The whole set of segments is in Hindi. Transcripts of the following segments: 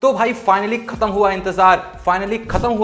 तो भाई फाइनली खत्म हुआ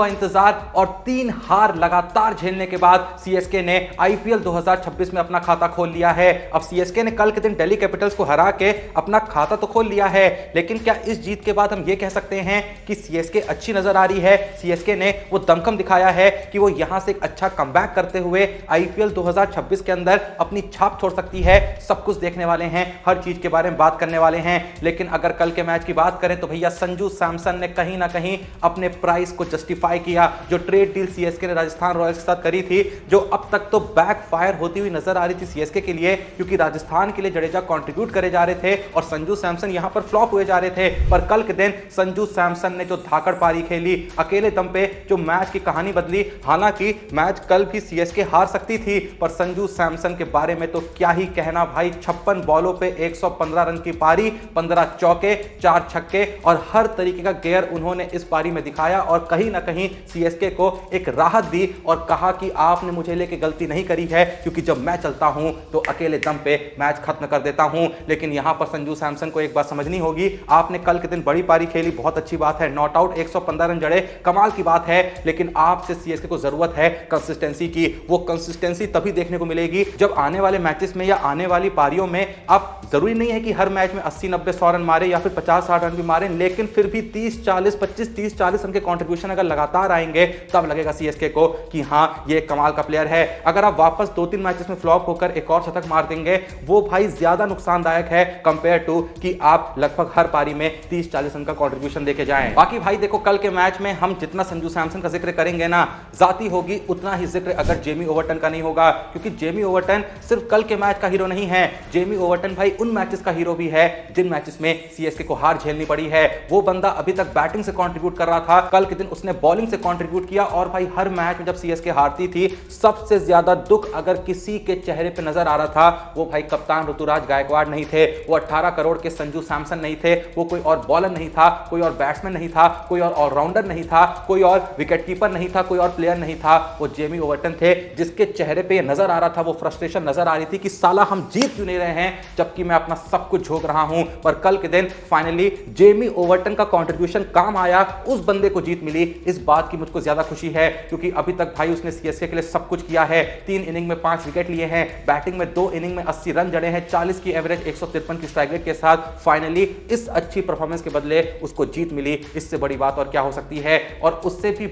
इंतजार और 3 हार लगातार झेलने के बाद सीएसके ने आईपीएल 2026 में अपना खाता खोल लिया है। अब सीएसके ने कल के दिन दिल्ली कैपिटल्स को हरा के अपना खाता तो खोल लिया है, लेकिन क्या इस जीत के बाद हम ये कह सकते हैं कि सीएसके अच्छी नजर आ रही है? सीएसके ने वो दमखम दिखाया है कि वो यहां से एक अच्छा कमबैक करते हुए आईपीएल 2026 के अंदर अपनी छाप छोड़ सकती है। सब कुछ देखने वाले हैं, हर चीज के बारे में बात करने वाले हैं। लेकिन अगर कल के मैच की बात करें तो भैया संजू सैमसन ने कहीं ना कहीं अपने प्राइस को जस्टिफाई किया। जो ट्रेड डील सीएसके ने राजस्थान रॉयल्स के साथ करी थी, जो अब तक तो बैकफायर होती हुई नजर आ रही थी सीएसके के लिए, क्योंकि राजस्थान के लिए जडेजा कंट्रीब्यूट करे जा रहे थे और संजू सैमसन यहां पर फ्लॉप हुए जा रहे थे। पर कल के दिन संजू सैमसन ने जो धाकड़ पारी खेली, अकेले दम पे जो मैच की कहानी बदली। हालांकि मैच कल भी सीएसके हार सकती थी, पर संजू सैमसन के बारे में तो क्या ही कहना भाई। 56 बॉलों पे 115 रन की पारी, 15 चौके, 4 छक्के और हर तरीके का गेयर उन्होंने इस पारी में दिखाया और कहीं ना कहीं सीएसके को एक राहत दी और कहा कि आपने मुझे लेके गलती नहीं करी है, क्योंकि जब मैं चलता हूं तो अकेले दम पे मैच खत्म कर देता हूं। लेकिन यहां पर संजू सैमसन को एक बात समझनी होगी, आपने कल के दिन बड़ी पारी खेली, बहुत अच्छी बात है, नॉट आउट 115 रन जड़े, कमाल की बात है। लेकिन आपसे सीएसके को जरूरत है कंसिस्टेंसी की। वो कंसिस्टेंसी तभी देखने को मिलेगी जब आने वाले मैचेस में या आने वाली पारियों में, आप जरूरी नहीं है कि हर मैच में 80, 90, 100 रन मारे या फिर 50, 60 रन भी मारे, लेकिन फिर भी 30, 40, 25, 30, 40 रन के कंट्रीब्यूशन अगर लगातार आएंगे तब लगेगा सीएसके को कि हां ये कमाल का प्लेयर है। अगर आप वापस 2-3 मैचेस में फ्लॉप होकर एक और शतक मार देंगे, वो भाई ज्यादा नुकसानदायक है कंपेयर टू कि आप लगभग हर पारी में 30-40 रन का कंट्रीब्यूशन देके जाएं। बाकी भाई देखो, कल के मैच में हम जितना संजू सैमसन का जिक्र करेंगे ना, जाती होगी उतना ही जिक्र अगर जेमी ओवरटन का नहीं होगा, क्योंकि जेमी ओवरटन सिर्फ कल के मैच का हीरो नहीं है। जेमी ओवरटन भाई उन मैचेस का हीरो भी है जिन मैचेस में सीएसके को हार झेलनी पड़ी है। वो बंदा अभी तक बैटिंग से कंट्रीब्यूट कर रहा था, कल के दिन उसने बॉलिंग से कंट्रीब्यूट किया और भाई हर मैच में जब सीएसके हारती थी, सबसे ज्यादा दुख अगर किसी के चेहरे पे नजर आ रहा था, वो भाई कप्तान ऋतुराज गायकवाड़ नहीं थे, वो 18 करोड़ के संजू सैमसन नहीं थे, वो कोई और बॉलर नहीं था, कोई और बैट्समैन नहीं था, कोई और ऑलराउंडर नहीं था, कोई और विकेटकीपर नहीं था, कोई और प्लेयर नहीं था, वो जेमी ओवरटन थे, जिसके चेहरे पे नजर आ रहा था, वो फ्रस्ट्रेशन नजर आ रही थी कि साला हम जीत क्यों नहीं रहे हैं जबकि मैं अपना सब कुछ झोंक रहा हूं। पर कल के दिन फाइनली जेमी ओवरटन का कंट्रीब्यूशन काम आया, उस बंदे को जीत मिली। इस बात की मुझको ज्यादा खुशी है क्योंकि अभी तक भाई उसने सीएसके के लिए सब कुछ किया है। 3 इनिंग में 5 विकेट लिए हैं, बैटिंग में 2 इनिंग में 80 रन जड़े हैं, 40 की एवरेज, 153 की स्ट्राइक रेट के साथ फाइनली इस अच्छी परफॉर्मेंस के बदले उसको जीत मिली। इससे बड़ी बात और क्या हो सकती है? और उससे भी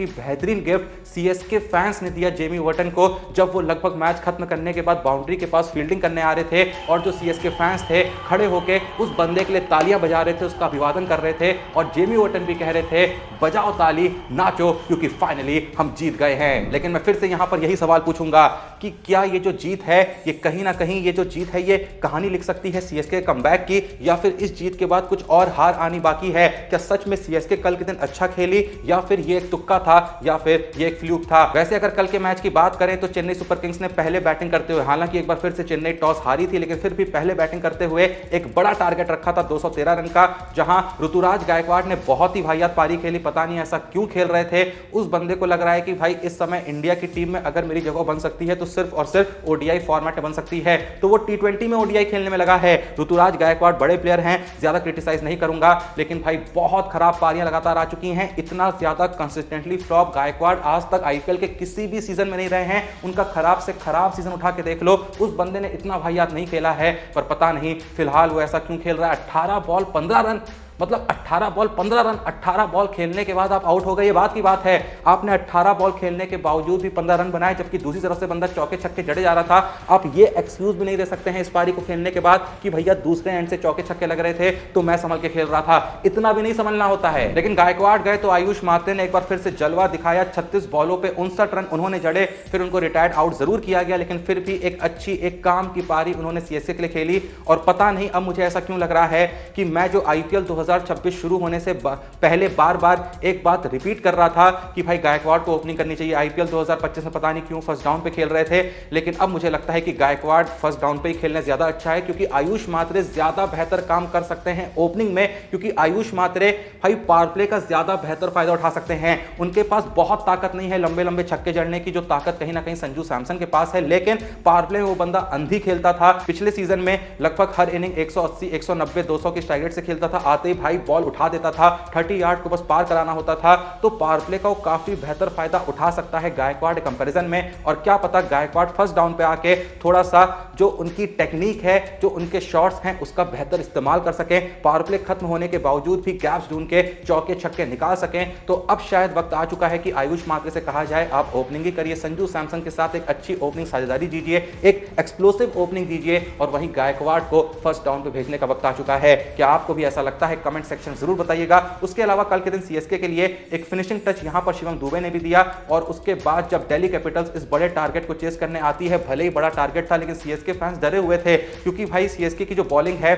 बेहतरीन गिफ्ट सीएसके फैंस ने दिया जेमी ओवरटन को, जब वो लगभग मैच खत्म करने के बाद बाउंड्री के पास फील्डिंग करने आ रहे थे और जो सीएसके फैंस थे खड़े होकर उस बंदे के लिए तालियां बजा रहे थे, उसका अभिवादन कर रहे थे और जेमी ओवरटन भी कह रहे थे बजाओ ताली, नाचो, क्योंकि फाइनली हम जीत गए हैं। लेकिन मैं फिर से यहां पर यही सवाल पूछूंगा कि क्या ये जो जीत है, ये कहीं ना कहीं ये जो जीत है, ये कहानी लिख सकती है सीएसके कमबैक की, या फिर इस जीत के बाद कुछ और हार आनी बाकी है? क्या सच में सीएसके कल के दिन अच्छा खेली, या फिर ये एक तुक्का था, या फिर ये एक फ्लूक था? वैसे अगर कल के मैच की बात करें तो चेन्नई सुपर किंग्स ने पहले बैटिंग करते हुए, हालांकि एक बार फिर से चेन्नई टॉस हारी थी, लेकिन फिर भी पहले बैटिंग करते हुए एक बड़ा टारगेट रखा था 213 रन का, जहां ऋतुराज गायकवाड़ ने बहुत ही वाहियात पारी खेली। पता नहीं ऐसा क्यों खेल रहे थे, उस बंदे को लग रहा है कि भाई इस समय इंडिया की टीम में अगर मेरी जगह बन सकती है तो सिर्फ और सिर्फ ओडीआई फॉर्मेट में बन सकती है, तो वो टी20 में ओडीआई खेलने में लगा है। ऋतुराज गायकवाड़ बड़े प्लेयर हैं, ज्यादा क्रिटिसाइज नहीं करूंगा, लेकिन भाई बहुत खराब पारियां लगातार आ चुकी हैं। इतना ज्यादा कंसिस्टेंटली फ्लॉप गायकवाड़ आज तक आईपीएल के किसी भी सीजन में नहीं रहे हैं। उनका खराब से खराब सीजन उठा के देख लो, उस बंदे ने इतना वाहियात नहीं खेला है। पर पता नहीं फिलहाल वो ऐसा क्यों खेल रहा है। 18 बॉल 15 रन, मतलब 18 बॉल 15 रन, 18 बॉल खेलने के बाद आप आउट हो गए, ये बात की बात है। आपने 18 बॉल खेलने के बावजूद भी 15 रन बनाए, जबकि दूसरी तरफ से बंदा चौके छक्के जड़े जा रहा था। आप ये एक्सक्यूज भी नहीं दे सकते हैं इस पारी को खेलने के बाद कि भैया दूसरे एंड से चौके छक्के लग रहे थे तो मैं संभल के खेल रहा था। इतना भी नहीं समझना होता है। लेकिन गायकवाड़ गए तो आयुष मात्रे ने एक बार फिर से जलवा दिखाया। 36 बॉलों पे 59 रन उन्होंने जड़े, फिर उनको रिटायर्ड आउट जरूर किया गया, लेकिन फिर भी एक अच्छी, एक काम की पारी उन्होंने सीएसके के लिए खेली। और पता नहीं अब मुझे ऐसा क्यों लग रहा है कि मैं जो आईपीएल 2026 शुरू होने से पहले बार बार एक बात रिपीट कर रहा था कि भाई गायकवाड़ को ओपनिंग करनी चाहिए। आईपीएल 2025 में पता नहीं क्यों फर्स्ट डाउन पे खेल रहे थे, लेकिन अब मुझे लगता है कि गायकवाड़ फर्स्ट डाउन पे ही खेलना ज्यादा अच्छा है, क्योंकि आयुष मात्रे ज्यादा बेहतर काम कर सकते हैं ओपनिंग में, क्योंकि आयुष मात्रे भाई पावर प्ले का ज्यादा बेहतर फायदा उठा सकते हैं। उनके पास बहुत ताकत नहीं है लंबे लंबे छक्के जड़ने की, जो ताकत कहीं ना कहीं संजू सैमसन के पास है, लेकिन पावर प्ले में वो बंदा अंधी खेलता था। पिछले सीजन में लगभग हर इनिंग 180, 190, 200 की स्ट्राइक रेट से खेलता था, आते ही भाई बॉल उठा देता था, 30 यार्ड को बस पार कराना होता था, तो पावर प्ले का वो काफी बेहतर फायदा उठा सकता है गायकवाड़ कंपैरिजन में। और क्या पता गायकवाड़ फर्स्ट डाउन पे आके थोड़ा सा जो उनकी टेक्निक है, जो उनके शॉट्स हैं, उसका बेहतर इस्तेमाल कर सकें, पावर प्ले खत्म होने के बावजूद भी गैप्स ढूंढ के चौके छक्के निकाल सकें। तो अब शायद वक्त आ चुका है कि आयुष मात्रे से कहा जाए आप ओपनिंग ही करिए, संजू सैमसन के साथ एक अच्छी ओपनिंग साझेदारी दीजिए, एक एक्सप्लोसिव ओपनिंग दीजिए और वहीं गायकवाड़ को फर्स्ट डाउन पे भेजने का वक्त आ चुका है। क्या आपको भी ऐसा लगता है? कमेंट सेक्शन जरूर बताइएगा। उसके अलावा कल के दिन सीएसके के लिए एक फिनिशिंग टच यहां पर शिवम दुबे ने भी दिया और उसके बाद जब दिल्ली कैपिटल्स इस बड़े टारगेट को चेस करने आती है, भले ही बड़ा टारगेट था लेकिन सीएसके फैंस डरे हुए थे, क्योंकि भाई सीएसके की जो बॉलिंग है,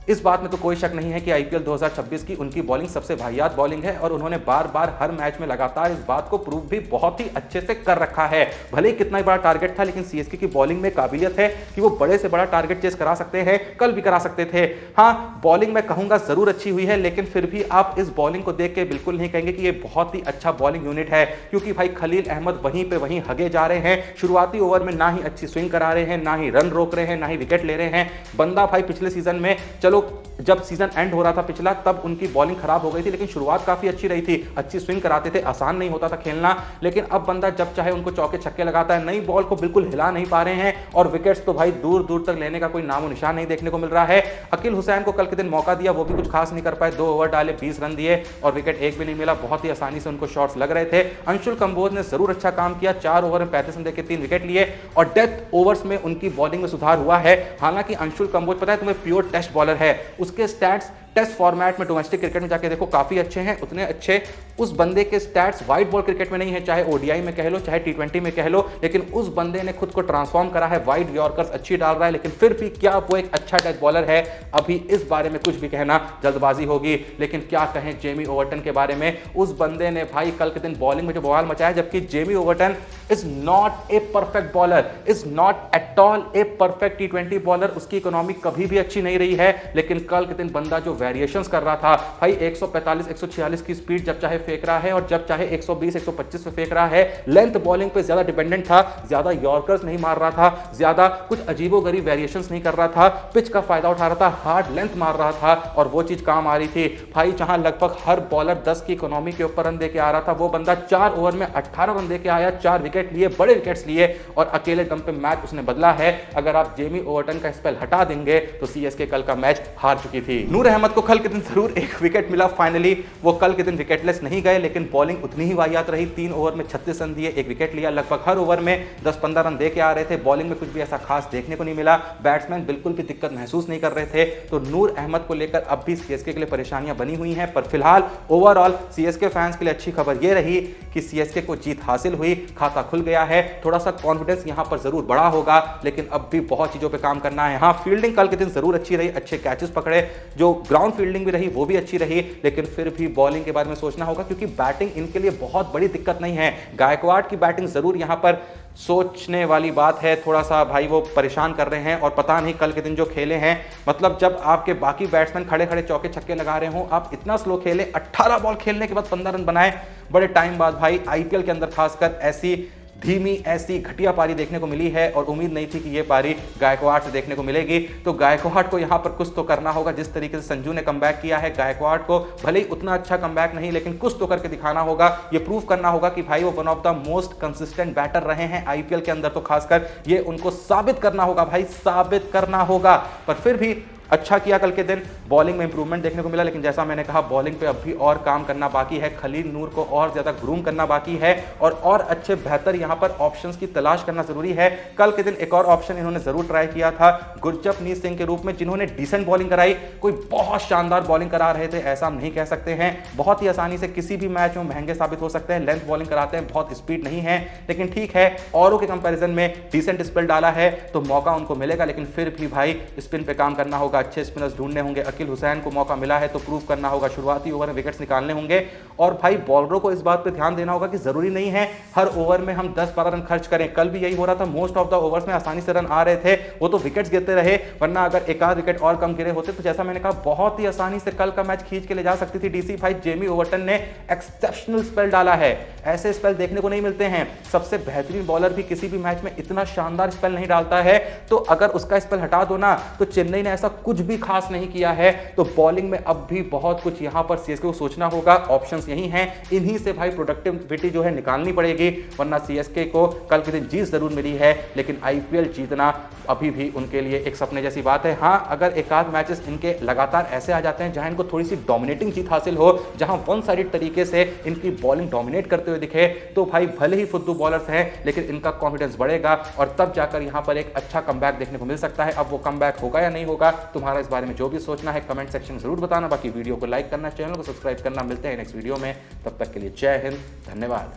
इस बात में तो कोई शक नहीं है कि आईपीएल 2026 की उनकी बॉलिंग सबसे वाहियात बॉलिंग है और उन्होंने बार बार हर मैच में लगातार इस बात को प्रूव भी बहुत ही अच्छे से कर रखा है। भले ही कितना ही बड़ा टारगेट था लेकिन सीएसके की बॉलिंग में काबिलियत है कि वो बड़े से बड़ा टारगेट चेस करा सकते हैं, कल भी करा सकते थे। हाँ, बॉलिंग में कहूंगा जरूर अच्छी हुई है, लेकिन फिर भी आप इस बॉलिंग को देख के बिल्कुल नहीं कहेंगे कि ये बहुत ही अच्छा बॉलिंग यूनिट है, क्योंकि भाई खलील अहमद वहीं पे वहीं हगे जा रहे हैं। शुरुआती ओवर में ना ही अच्छी स्विंग करा रहे हैं, ना ही रन रोक रहे हैं, ना ही विकेट ले रहे हैं। बंदा भाई पिछले सीजन में, चलो जब सीजन एंड हो रहा था पिछला, तब उनकी बॉलिंग खराब हो गई थी, लेकिन शुरुआत काफी अच्छी रही थी, अच्छी स्विंग कराते थे, आसान नहीं होता था खेलना। लेकिन अब बंदा जब चाहे उनको चौके छक्के लगाता है, नई बॉल को बिल्कुल हिला नहीं पा रहे हैं और विकेट्स तो भाई दूर दूर तक लेने का कोई नामो निशान नहीं देखने को मिल रहा है। अकील हुसैन को कल के दिन मौका दिया, वो भी कुछ खास नहीं कर पाए, 2 ओवर डाले, 20 रन दिए और विकेट एक भी नहीं मिला, बहुत ही आसानी से उनको शॉट्स लग रहे थे। अंशुल कंबोज ने जरूर अच्छा काम किया, 4 ओवर में 35 रन देके 3 विकेट लिए और डेथ ओवर्स में उनकी बॉलिंग में सुधार हुआ है। हालांकि अंशुल कंबोज, पता है तुम्हें, प्योर टेस्ट बॉलर है, उसके स्टैट्स टेस्ट फॉर्मेट में डोमेस्टिक क्रिकेट में जाके देखो काफी अच्छे हैं, उतने अच्छे उस बंदे के स्टैट्स वाइट बॉल क्रिकेट में नहीं है, चाहे ओडीआई में कह लो चाहे टी20 में कह लो, लेकिन उस बंदे ने खुद को ट्रांसफॉर्म करा है, वाइड यॉर्कर्स अच्छी डाल रहा है, लेकिन फिर भी क्या वो एक अच्छा डेथ बॉलर है? अभी इस बारे में कुछ भी कहना जल्दबाजी होगी। लेकिन क्या कहें जेमी ओवर्टन के बारे में, उस बंदे ने भाई कल के दिन बॉलिंग में जो बवाल मचाया, जबकि Jamie Overton is not a perfect bowler, is not at all a perfect T20 bowler, उसकी इकोनॉमी कभी भी अच्छी नहीं रही है, लेकिन कल के दिन बंदा जो वेरिएशंस कर रहा था भाई, 145 146 की स्पीड जब चाहे फेंक रहा है और जब चाहे 120 125 पे फेंक रहा है। लेंथ बॉलिंग पे ज्यादा डिपेंडेंट था, ज्यादा यॉर्कर्स नहीं मार रहा था, ज्यादा कुछ अजीबोगरीब वेरिएशंस नहीं कर रहा था, पिच का फायदा उठा रहा था, हार्ड लेंथ मार रहा था और वो चीज काम आ रही थी भाई। जहां लगभग हर बॉलर 10 की इकोनॉमी के ऊपर रन देके आ रहा था, वो बंदा 4 ओवर में 18 रन देके आया, 4 विकेट लिए, बड़े विकेट्स लिए और अकेले दम पे मैच उसने बदला है। अगर आप जेमी ओवर्टन का स्पेल हटा देंगे तो सीएसके कल का मैच हार चुकी थी। नूर अहमद को कल के दिन जरूर एक विकेट मिला, फाइनली वो कल के दिन विकेटलेस नहीं गए, लेकिन बॉलिंग उतनी ही वाहियात रही, 3 ओवर में 36 रन दिए, 1 विकेट लिया, लगभग हर ओवर में 10-15 रन देके आ रहे थे। बॉलिंग में कुछ भी ऐसा खास देखने को नहीं मिला, बैट्समैन बिल्कुल भी दिक्कत महसूस नहीं कर रहे थे। तो नूर अहमद को लेकर अब भी सीएसके के लिए परेशानियां बनी हुई हैं, पर फिलहाल ओवरऑल सीएसके फैंस के लिए अच्छी खबर यह रही कि सीएसके को जीत हासिल हुई, खाता खुल गया है, थोड़ा सा कॉन्फिडेंस यहां पर जरूर बढ़ा होगा, लेकिन अब भी बहुत चीजों पे काम करना है। हाँ, फील्डिंग कल के दिन जरूर अच्छी रही, अच्छे कैचेस पकड़े, जो ग्राउंड फील्डिंग भी रही वो भी अच्छी रही, लेकिन फिर भी बॉलिंग के बारे में सोचना होगा, क्योंकि बैटिंग इनके लिए बहुत बड़ी दिक्कत नहीं है। गायकवाड़ की बैटिंग जरूर यहां पर सोचने वाली बात है, थोड़ा सा भाई वो परेशान कर रहे हैं और पता नहीं कल के दिन जो खेले हैं, मतलब जब आपके बाकी बैट्समैन खड़े खड़े चौके छक्के लगा रहे हो, आप इतना स्लो खेले, 18 बॉल खेलने के बाद 15 रन बनाए, बड़े टाइम बाद भाई आईपीएल के अंदर खासकर ऐसी धीमी ऐसी घटिया पारी देखने को मिली है और उम्मीद नहीं थी कि ये पारी गायकवाड़ से देखने को मिलेगी। तो गायकवाड़ को यहां पर कुछ तो करना होगा, जिस तरीके से संजू ने कमबैक किया है, गायकवाड़ को भले ही उतना अच्छा कमबैक नहीं, लेकिन कुछ तो करके दिखाना होगा, ये प्रूव करना होगा कि भाई वो one of the most consistent batter रहे हैं आईपीएल के अंदर। तो खासकर ये उनको साबित करना होगा भाई, साबित करना होगा। पर फिर भी अच्छा किया कल के दिन, बॉलिंग में इंप्रूवमेंट देखने को मिला, लेकिन जैसा मैंने कहा बॉलिंग पे अब भी और काम करना बाकी है, खलील नूर को और ज्यादा ग्रूम करना बाकी है और अच्छे बेहतर यहां पर ऑप्शंस की तलाश करना जरूरी है। कल के दिन एक और ऑप्शन इन्होंने जरूर ट्राई किया था गुरजपनीत सिंह के रूप में, जिन्होंने डिसेंट बॉलिंग कराई, कोई बहुत शानदार बॉलिंग करा रहे थे ऐसा हम नहीं कह सकते हैं, बहुत ही आसानी से किसी भी मैच में महंगे साबित हो सकते हैं, लेंथ बॉलिंग कराते हैं, बहुत स्पीड नहीं है, लेकिन ठीक है औरों के कंपैरिजन में डिसेंट स्पेल डाला है तो मौका उनको मिलेगा, लेकिन फिर भी भाई स्पिन पे काम करना होगा, अच्छे स्पिनर्स ढूंढने होंगे। अकील हुसैन को मौका मिला है तो प्रूव करना होगा, शुरुआती ओवर में विकेट्स निकालने होंगे और भाई बॉलरों को इस बात पे ध्यान देना होगा कि जरूरी नहीं है हर ओवर में हम 10-12 रन खर्च करें। कल भी यही हो रहा था, मोस्ट ऑफ द ओवर्स में आसानी से रन आ रहे थे, वो तो विकेट्स गिरते रहे, वरना अगर एक आध विकेट और कम गिरे होते तो जैसा मैंने कहा बहुत ही आसानी से कल का मैच खींच के ले जा सकती थी डीसी। भाई जेमी ओवर्टन ने एक्सेप्शनल स्पेल डाला है, ऐसे स्पेल देखने को नहीं मिलते हैं, सबसे बेहतरीन बॉलर भी किसी भी मैच में इतना शानदार स्पेल नहीं डालता है, तो अगर उसका स्पेल हटा दो ना तो चेन्नई ने ऐसा कुछ भी खास नहीं किया है, तो बॉलिंग में अब भी बहुत कुछ यहां पर सीएसके को सोचना होगा। ऑप्शंस यही हैं, इन्हीं से भाई प्रोडक्टिविटी जो है निकालनी पड़ेगी, वरना सीएसके को कल के दिन जीत जरूर मिली है, लेकिन आईपीएल जीतना अभी भी उनके लिए एक सपने जैसी बात है। हाँ, अगर एक आध मैचेस इनके लगातार ऐसे आ जाते हैं जहां इनको थोड़ी सी डोमिनेटिंग जीत हासिल हो, जहां वन साइडेड तरीके से इनकी बॉलिंग डोमिनेट करते हुए दिखे, तो भाई भले ही फुद्दू बॉलर्स हैं, लेकिन इनका कॉन्फिडेंस बढ़ेगा और तब जाकर यहां पर एक अच्छा कमबैक देखने को मिल सकता है। अब वो कमबैक होगा या नहीं होगा, तुम्हारा इस बारे में जो भी सोचना है कमेंट सेक्शन में जरूर बताना। बाकी वीडियो को लाइक करना, चैनल को सब्सक्राइब करना। मिलते हैं नेक्स्ट वीडियो में, तब तक के लिए जय हिंद, धन्यवाद।